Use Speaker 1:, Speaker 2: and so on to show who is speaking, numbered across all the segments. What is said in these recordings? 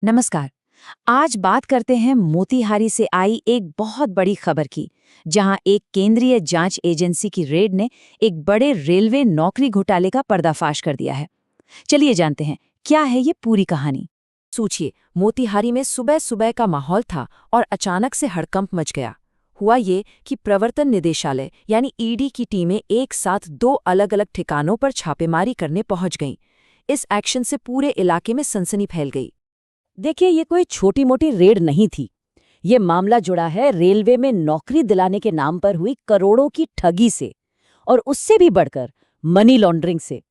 Speaker 1: नमस्कार। आज बात करते हैं मोतीहारी से आई एक बहुत बड़ी खबर की, जहां एक केंद्रीय जांच एजेंसी की रेड ने एक बड़े रेलवे नौकरी घोटाले का पर्दाफाश कर दिया है। चलिए जानते हैं क्या है ये पूरी कहानी।
Speaker 2: सोचिए, मोतीहारी में सुबह सुबह का माहौल था और अचानक से हड़कंप मच गया। हुआ ये कि प्रवर्तन निदेशालय यानी ईडी की टीमें एक साथ दो अलग अलग ठिकानों पर छापेमारी करने पहुंच गईं। इस एक्शन से पूरे इलाके में सनसनी फैल गई।
Speaker 3: देखिए, ये कोई छोटी मोटी रेड नहीं थी। ये मामला जुड़ा है रेलवे में नौकरी दिलाने के नाम पर हुई करोड़ों की ठगी से, और उससे भी बढ़कर मनी लॉन्ड्रिंग से।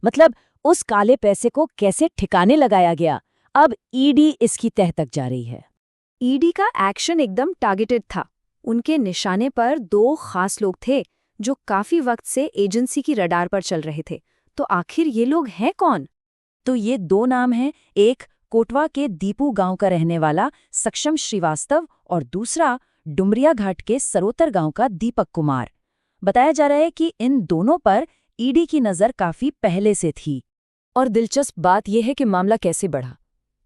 Speaker 3: मतलब उस काले पैसे को कैसे ठिकाने लगाया गया, अब ईडी इसकी तह तक जा रही है।
Speaker 2: ईडी का एक्शन एकदम टारगेटेड था। उनके निशाने पर दो खास लोग थे जो काफी वक्त से एजेंसी की रडार पर चल रहे थे। तो आखिर ये लोग हैं कौन?
Speaker 1: तो ये दो नाम हैं, एक कोटवा के दीपू गांव का रहने वाला सक्षम श्रीवास्तव और दूसरा डुमरिया घाट के सरोतर गांव का दीपक कुमार। बताया जा रहा है कि इन दोनों पर ईडी की नज़र काफी पहले से थी।
Speaker 2: और दिलचस्प बात यह है कि मामला कैसे बढ़ा।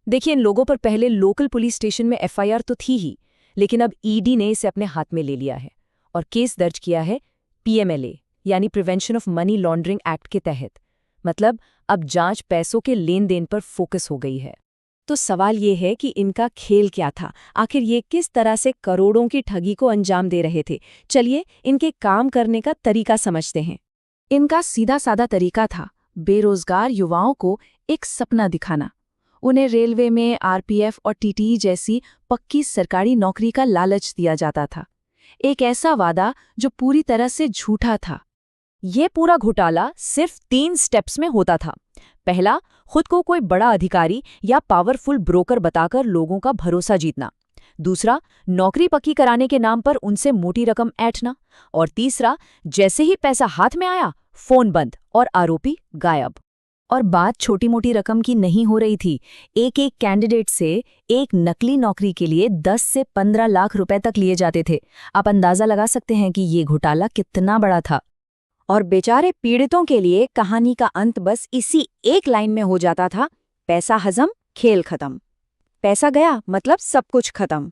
Speaker 2: देखिए, इन लोगों पर पहले लोकल पुलिस स्टेशन में एफआईआर तो थी ही, लेकिन अब ईडी ने इसे अपने हाथ में ले लिया है और केस दर्ज किया है पीएमएलए यानी prevention of money laundering act के तहत। मतलब अब जांच पैसों के लेन देन पर फोकस हो गई है।
Speaker 3: तो सवाल ये है कि इनका खेल क्या था, आखिर ये किस तरह से करोड़ों की ठगी को अंजाम दे रहे थे। चलिए इनके काम करने का तरीका समझते हैं।
Speaker 2: इनका सीधा साधा तरीका था बेरोजगार युवाओं को एक सपना दिखाना। उन्हें रेलवे में आरपीएफ और टीटीई जैसी पक्की सरकारी नौकरी का लालच दिया जाता था। एक ऐसा वादा जो पूरी तरह से झूठा था।
Speaker 3: ये पूरा घोटाला सिर्फ 3 स्टेप्स में होता था। पहला, खुद को कोई बड़ा अधिकारी या पावरफुल ब्रोकर बताकर लोगों का भरोसा जीतना। दूसरा, नौकरी पक्की कराने के नाम पर उनसे मोटी रकम ऐंठना। और तीसरा, जैसे ही पैसा हाथ में आया, फोन बंद और आरोपी गायब।
Speaker 2: और बात छोटी मोटी रकम की नहीं हो रही थी। एक एक कैंडिडेट से एक नकली नौकरी के लिए 10 से 15 लाख रुपए तक लिए जाते थे। आप अंदाजा लगा सकते हैं कि ये घोटाला कितना बड़ा था।
Speaker 1: और बेचारे पीड़ितों के लिए कहानी का अंत बस इसी एक लाइन में हो जाता था, पैसा हजम, खेल खत्म। पैसा गया मतलब सब कुछ खत्म।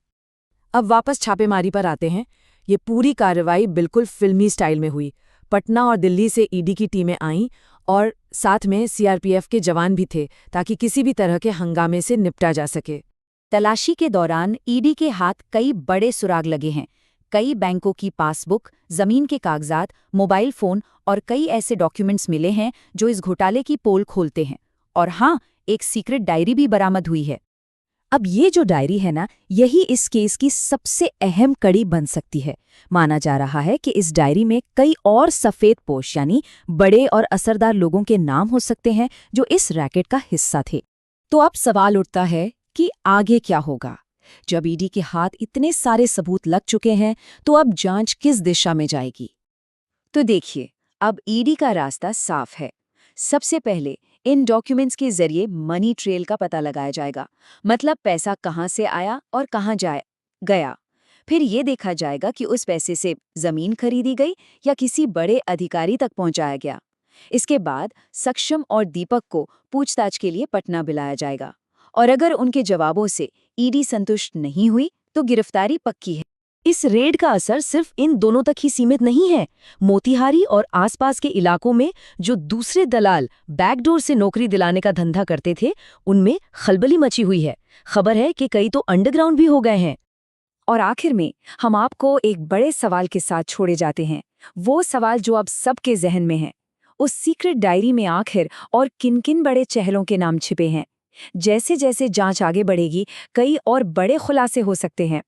Speaker 2: अब वापस छापेमारी पर आते हैं। ये पूरी कार्रवाई बिल्कुल फिल्मी स्टाइल में हुई। पटना और दिल्ली से ईडी की टीमें आईं और साथ में सीआरपीएफ के जवान भी थे, ताकि किसी भी तरह के हंगामे से निपटा जा सके।
Speaker 1: तलाशी के दौरान ईडी के हाथ कई बड़े सुराग लगे हैं। कई बैंकों की पासबुक, जमीन के कागजात, मोबाइल फोन और कई ऐसे डॉक्यूमेंट्स मिले हैं जो इस घोटाले की पोल खोलते हैं। और हाँ, एक सीक्रेट डायरी भी बरामद हुई है।
Speaker 3: अब ये जो डायरी है ना, यही इस केस की सबसे अहम कड़ी बन सकती है। माना जा रहा है कि इस डायरी में कई और सफेदपोश यानी बड़े और असरदार लोगों के नाम हो सकते हैं जो इस रैकेट का हिस्सा थे। तो अब सवाल उठता है कि आगे क्या होगा। जब ईडी के हाथ इतने सारे सबूत लग चुके हैं, तो अब जांच किस दिशा में जाएगी?
Speaker 1: तो देखिए, अब ईडी का रास्ता साफ है। सबसे पहले इन डॉक्यूमेंट्स के जरिए मनी ट्रेल का पता लगाया जाएगा। मतलब पैसा कहाँ से आया और कहाँ गया। फिर ये देखा जाएगा कि उस पैसे से जमीन खरीदी गई या किसी बड़े अधिकारी तक पहुंचाया गया। इसके बाद सक्षम और दीपक को पूछताछ के लिए पटना बुलाया जाएगा। और अगर उनके जवाबों से ईडी संतुष्ट नहीं हुई तो गिरफ्तारी पक्की है।
Speaker 3: इस रेड का असर सिर्फ इन दोनों तक ही सीमित नहीं है। मोतीहारी और आसपास के इलाकों में जो दूसरे दलाल बैकडोर से नौकरी दिलाने का धंधा करते थे, उनमें खलबली मची हुई है। खबर है कि कई तो अंडरग्राउंड भी हो गए हैं।
Speaker 1: और आखिर में हम आपको एक बड़े सवाल के साथ छोड़े जाते हैं। वो सवाल जो अब सबके जहन में है। उस सीक्रेट डायरी में आखिर और किन-किन बड़े चेहरों के नाम छिपे हैं। जैसे जैसे जांच आगे बढ़ेगी, कई और बड़े खुलासे हो सकते हैं।